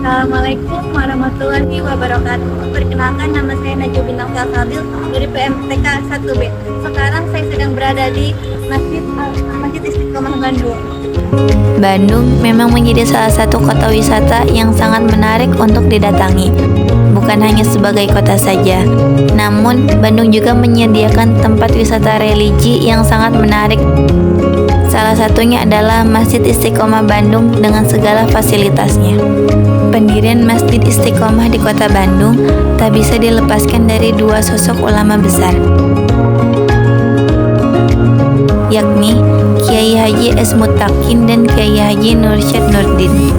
Assalamualaikum warahmatullahi wabarakatuh. Perkenalkan, nama saya Najwa Bintang Fadil dari PMTK 1B. Sekarang saya sedang berada di Masjid Istiqomah Bandung. Bandung memang menjadi salah satu kota wisata yang sangat menarik untuk didatangi. Bukan hanya sebagai kota saja, namun Bandung juga menyediakan tempat wisata religi yang sangat menarik. Salah satunya adalah Masjid Istiqomah Bandung dengan segala fasilitasnya. Pendirian Masjid Istiqomah di kota Bandung tak bisa dilepaskan dari dua sosok ulama besar, yakni Kiai Haji S. Mutakin dan Kiai Haji Nursyad Nurdin.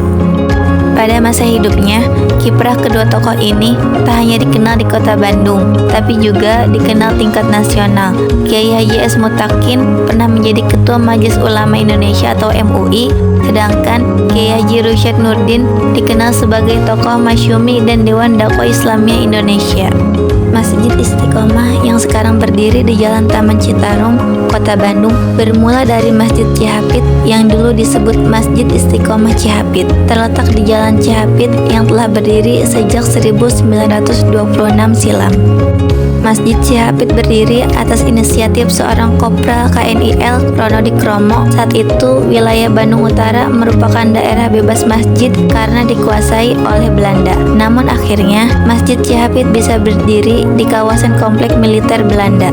Pada masa hidupnya, kiprah kedua tokoh ini tak hanya dikenal di kota Bandung, tapi juga dikenal tingkat nasional. Kiai Haji S. Mutakin pernah menjadi Ketua Majelis Ulama Indonesia atau MUI, sedangkan Kiai Haji Nursyad Nurdin dikenal sebagai tokoh masyumi dan Dewan Dakwah Islamiyah Indonesia. Masjid Istiqomah yang sekarang berdiri di Jalan Taman Citarum, Kota Bandung, bermula dari Masjid Cihapit yang dulu disebut Masjid Istiqomah Cihapit, terletak di Jalan Cihapit yang telah berdiri sejak 1926 silam. Masjid Cihapit berdiri atas inisiatif seorang Kopral KNIL Ronodi Kromo. Saat itu, wilayah Bandung Utara merupakan daerah bebas masjid karena dikuasai oleh Belanda. Namun akhirnya, Masjid Cihapit bisa berdiri di kawasan komplek militer Belanda.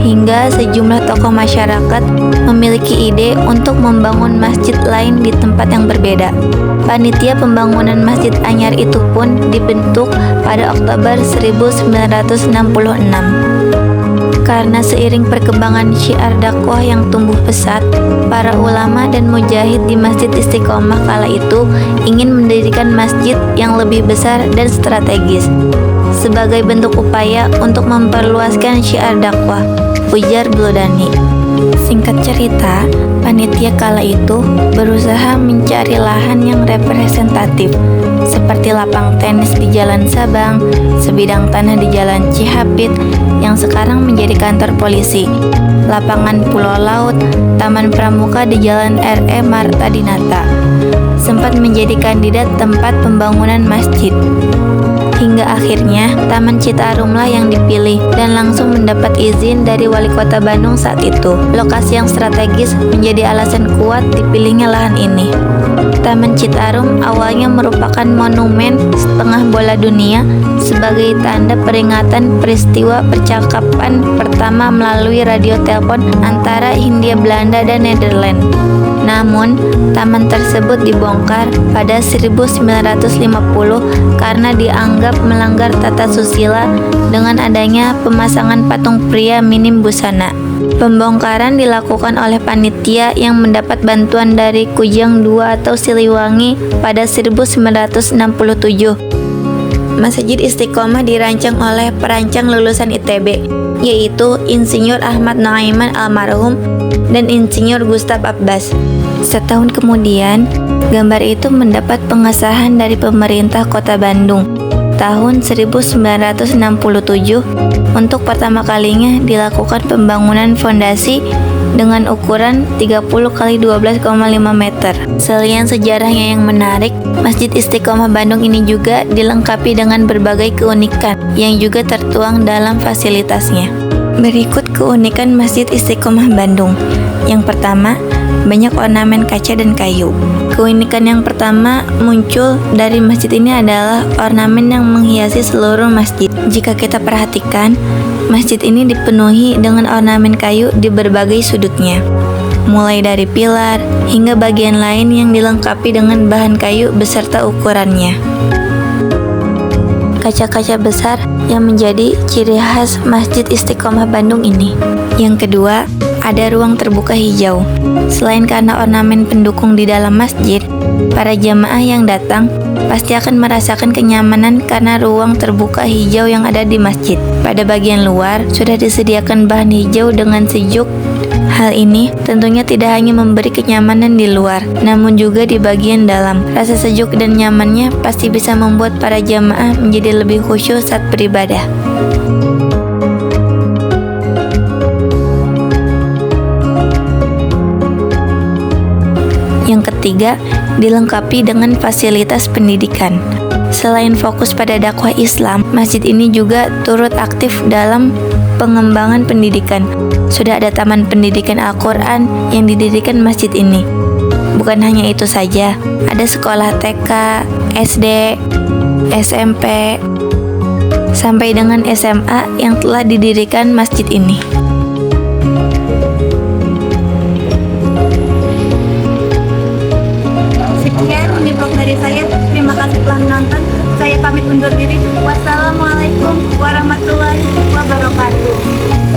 Hingga sejumlah tokoh masyarakat memiliki ide untuk membangun masjid lain di tempat yang berbeda. Panitia pembangunan Masjid Anyar itu pun dibentuk pada Oktober 1966. Karena seiring perkembangan syiar dakwah yang tumbuh pesat, para ulama dan mujahid di Masjid Istiqomah kala itu ingin mendirikan masjid yang lebih besar dan strategis sebagai bentuk upaya untuk memperluaskan syiar dakwah, ujar Blodani. Singkat cerita, panitia kala itu berusaha mencari lahan yang representatif, seperti lapang tenis di Jalan Sabang, sebidang tanah di Jalan Cihapit yang sekarang menjadi kantor polisi, lapangan Pulau Laut, Taman Pramuka di Jalan R.E. Marta Dinata, sempat menjadi kandidat tempat pembangunan masjid. Hingga akhirnya Taman Citarumlah yang dipilih dan langsung mendapat izin dari Wali Kota Bandung saat itu. Lokasi yang strategis menjadi alasan kuat dipilihnya lahan ini. Taman Citarum awalnya merupakan monumen setengah bola dunia sebagai tanda peringatan peristiwa percakapan pertama melalui radio telepon antara Hindia Belanda dan Nederland. Namun, taman tersebut dibongkar pada 1950 karena dianggap melanggar tata susila dengan adanya pemasangan patung pria minim busana. Pembongkaran dilakukan oleh panitia yang mendapat bantuan dari Kujang II atau Siliwangi pada 1967. Masjid Istiqomah dirancang oleh perancang lulusan ITB, yaitu Insinyur Ahmad Noaiman almarhum dan Insinyur Gustav Abbas. Setahun kemudian, gambar itu mendapat pengesahan dari pemerintah Kota Bandung tahun 1967. Untuk pertama kalinya dilakukan pembangunan fondasi dengan ukuran 30 x 12,5 meter. Selain sejarahnya yang menarik, Masjid Istiqomah Bandung ini juga dilengkapi dengan berbagai keunikan yang juga tertuang dalam fasilitasnya. Berikut keunikan Masjid Istiqomah Bandung. Yang pertama, banyak ornamen kaca dan kayu. Keunikan yang pertama muncul dari masjid ini adalah ornamen yang menghiasi seluruh masjid. Jika kita perhatikan, masjid ini dipenuhi dengan ornamen kayu di berbagai sudutnya, mulai dari pilar hingga bagian lain yang dilengkapi dengan bahan kayu beserta ukurannya. Kaca-kaca besar yang menjadi ciri khas Masjid Istiqomah Bandung ini. Yang kedua, ada ruang terbuka hijau. Selain karena ornamen pendukung di dalam masjid, para jamaah yang datang pasti akan merasakan kenyamanan karena ruang terbuka hijau yang ada di masjid. Pada bagian luar, sudah disediakan bahan hijau dengan sejuk. Hal ini tentunya tidak hanya memberi kenyamanan di luar, namun juga di bagian dalam. Rasa sejuk dan nyamannya pasti bisa membuat para jamaah menjadi lebih khusyuk saat beribadah. Yang ketiga dilengkapi dengan fasilitas pendidikan. Selain fokus pada dakwah Islam, masjid ini juga turut aktif dalam pengembangan pendidikan. Sudah ada taman pendidikan Al-Quran yang didirikan masjid ini. Bukan hanya itu saja, ada sekolah TK, SD, SMP, sampai dengan SMA yang telah didirikan masjid ini. Sekian ini vlog dari saya. Terima kasih telah menonton. Saya pamit undur diri. Wassalamualaikum warahmatullahi wabarakatuh.